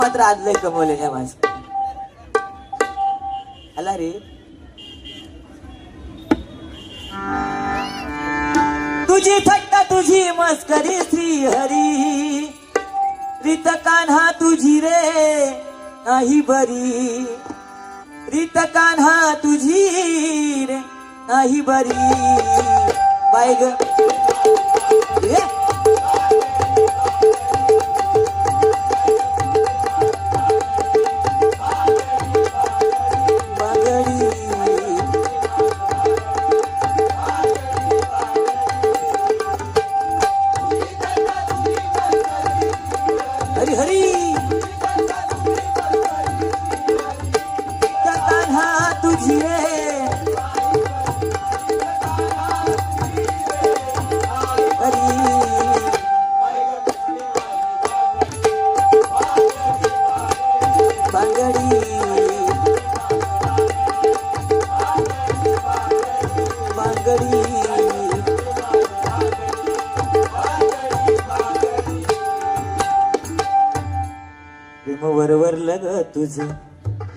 मात्र आज लय कमवले या माणसं. आला रे तुझी थट्टा तुझी मस्करी श्री हरी रीत कान्हा तुझी रे नाही बरी रीत कान्हा तुझी रे नाही बरी बाय ग हरी हरी कान्हा तुझी रे हरी बांगडी बांगडी प्रेम वरवरलं ग तुझ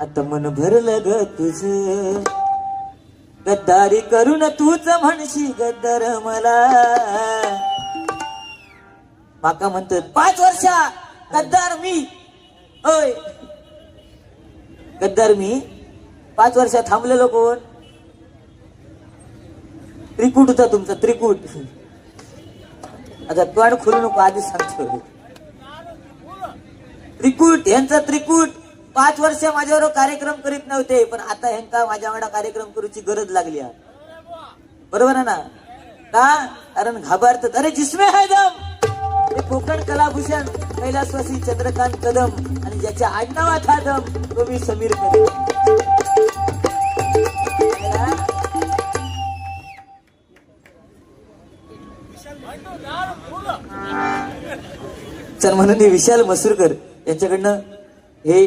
आता मन भरलं ग तुझ गद्दारी करून तूच म्हणशी गद्दार मला माका म्हणतात 5 वर्षा गद्दार मी होय गद्दार मी 5 वर्षा थांबलेलो कोण त्रिकूट होता तुमचा त्रिकूट आता तोंड खोलू नको आधीच सांगतो त्रिकूट यांचा त्रिकूट 5 वर्ष माझ्यावर कार्यक्रम करीत नव्हते पण आता ह्यांका माझ्यावर कार्यक्रम करूची गरज लागली आहे बरोबर आहे ना का कारण घाबरतात अरे जिसमे है दम ते कोकण कलाभूषण कैलासवासी चंद्रकांत कदम आणि ज्याच्या आडनावात हा दम तो मी समीर कदम चल म्हणून विशाल मसूरकर यांच्याकडनं हे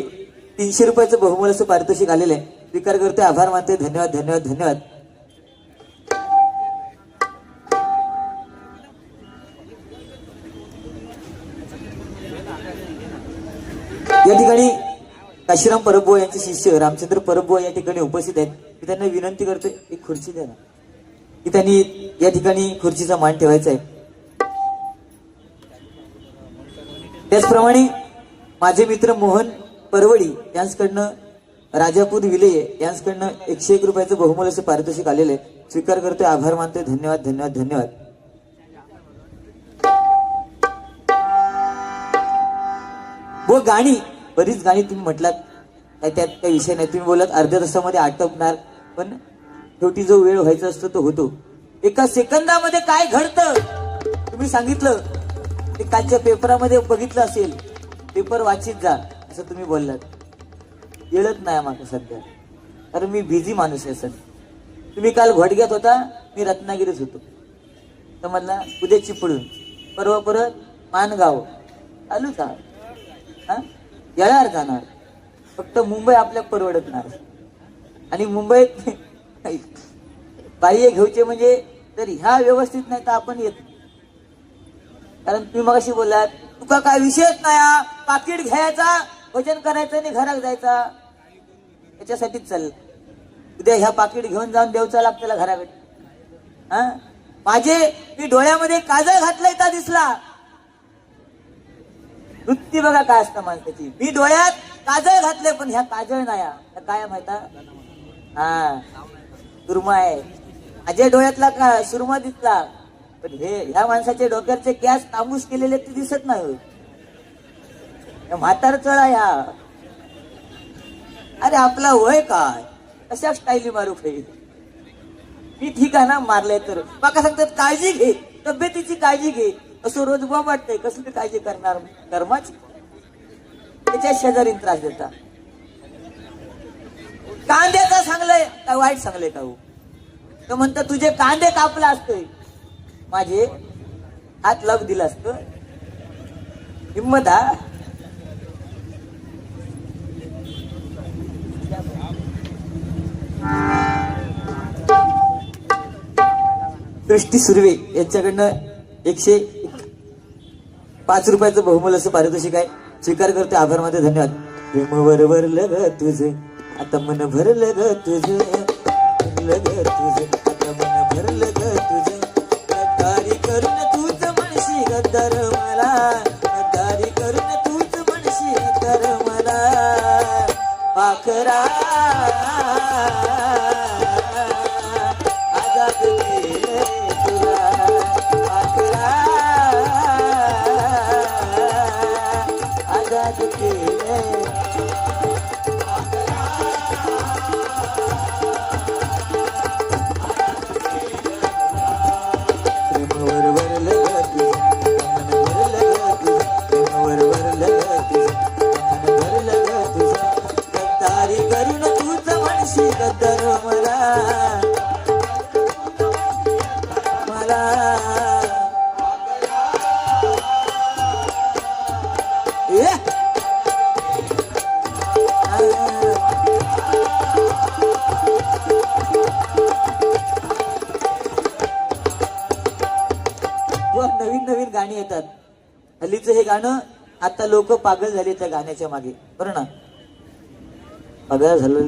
300 रुपयाचं बहुमोल असं पारितोषिक आलेलं आहे स्वीकार करतोय आभार मानते धन्यवाद धन्यवाद धन्यवाद. या ठिकाणी काशीराम परबुआ यांचे शिष्य रामचंद्र परबुआ या ठिकाणी उपस्थित आहेत मी त्यांना विनंती करतोय एक खुर्ची द्या ना की त्यांनी या ठिकाणी खुर्चीचा मान ठेवायचा आहे. त्याचप्रमाणे माझे मित्र मोहन परवडी यांच्याकडनं राजापूर विले यांच्याकडनं 101 रुपयाचं बहुमोल असं पारितोषिक आलेलं आहे स्वीकार करतोय आभार मानतोय धन्यवाद धन्यवाद धन्यवाद. व गाणी बरीच गाणी तुम्ही म्हटलात काय त्यात काही विषय नाही तुम्ही बोलत अर्ध्या तासामध्ये आटपणार पण शेवटी जो वेळ व्हायचा असतो तो होतो. एका सेकंदामध्ये काय घडतं तुम्ही सांगितलं ते कालच्या पेपरामध्ये बघितलं असेल पेपर वाचित जा असं तुम्ही बोललात येळत नाही माका सध्या कारण मी बिझी माणूस आहे सध्या. तुम्ही काल घोडग्यात होता मी रत्नागिरीत होतो समजला उद्या चिपळूण परवा परत मानगाव आलू का हा येणार जाणार फक्त मुंबई आपल्या परवडत नाही आणि मुंबईत बाह्य घेऊचे म्हणजे तर ह्या व्यवस्थित नाही तर आपण येत कारण तुम्ही मगाशी बोललात तुका काय विषयच नाही पाकिट घ्यायचा वजन करायचं आणि घरात जायचा याच्यासाठीच चाललं उद्या ह्या पाकिट घेऊन जाऊन देवचा लागतेला घराकडे हा माझे मी डोळ्यामध्ये काजळ घातलंय का दिसला वृत्ती बघा काय असतं माणसाची मी डोळ्यात काजळ घातले पण ह्या काजळ नाही काय माहिता हा सुरमा आहे माझ्या डोळ्यातला का सुरमा दिसला पण हे ह्या माणसाच्या डोक्याचे कॅस तांबूस केलेले ते दिसत नाही म्हातार चळा ह्या अरे आपला वय काय कशा स्टाईली मारू खाई मी ठीक आहे ना मारलंय तर बाका सांगतात काळजी घे तब्येतीची काळजी घे असं रोज वाटतंय कसली काळजी करणार कर्माची त्याच्या शेजारी त्रास देता कांद्याचा सांगलंय काय वाईट सांगलंय का तर म्हणतं तुझे कांदे कापला असतोय माझे हात लाभ दिला असतो हिम्मत हा दृष्टी सुर्वे यांच्याकडनं 105 रुपयाचं बहुमोल असं पारितोषिक आहे. स्वीकार करते, आभार मानते, धन्यवाद. प्रेमवर भरलं ग तुझं, आता मन भरलं ग तुझं, भरलं ग तुझं, आता मन भरलं ग तुझं. गद्दारी करून तूच म्हणशी गद्दार मला, गद्दारी करून तूच म्हणशी गद्दार मला. पाखरा आजाद केले तुला, पाखरा आजाद केले. प्रेमावर भरलं ग तुझं, मन भरलं ग तुझं, प्रेमावर भरलं ग तुझं, मन भरलं ग तुझं. गद्दारी करून तूच म्हणशी गद्दार मला, मला. ये नवीन नवीन गाणी येतात. हल्लीचं हे गाणं आता लोक पागल झाले त्या गाण्याच्या मागे, बरं ना. पागल झालं.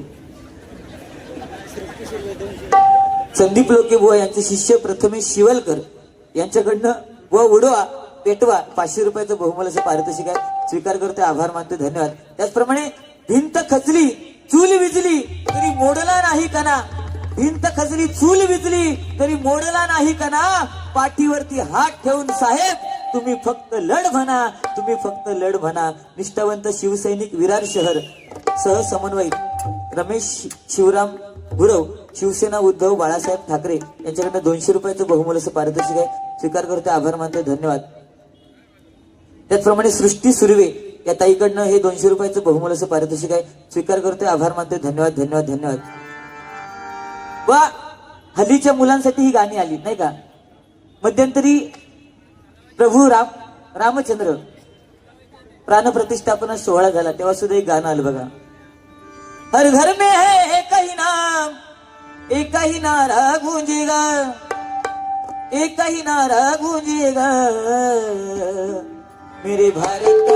संदीप लोके बुवा यांचे शिष्य प्रथमेश शिवलकर यांच्याकडनं व उडवा पेटवा 500 रुपयाचं बहुमोल असं पारितोषिक आहे. स्वीकार करते, आभार मानते, धन्यवाद. त्याचप्रमाणे भिंत खचली चूल विजली तरी मोडला नाही कणा, भिंत खचली चूल विजली तरी मोडला नाही कणा. पाठीवरती हात ठेवून साहेब तुम्ही फक्त लढ म्हणा, तुम्ही फक्त लढ म्हणा. निष्ठावंत शिवसैनिक विरार शहर सहसमन्वयक रमेश शिवराम गुरव, शिवसेना उद्धव बाळासाहेब ठाकरे यांच्याकडनं 200 रुपयाचं बहुमोल असं पारितोषिक आहे. स्वीकार करते, आभार मानते, धन्यवाद. त्याचप्रमाणे सृष्टी सुर्वे या ताईकडनं हे 200 रुपयाचं बहुमोल असं पारितोषिक आहे. स्वीकार करते, आभार मानते, धन्यवाद, धन्यवाद, धन्यवाद. वा हल्लीच्या मुलांसाठी ही गाणी आली नाही का. मध्यंतरी प्रभू रामचंद्र प्राणप्रतिष्ठापना सोहळा झाला तेव्हा सुद्धा एक गाणं आलं बघा. हर घर में है एक ही नाम, एक ही नारा गूंजेगा, एक ही नारा गूंजेगा, मेरे भारत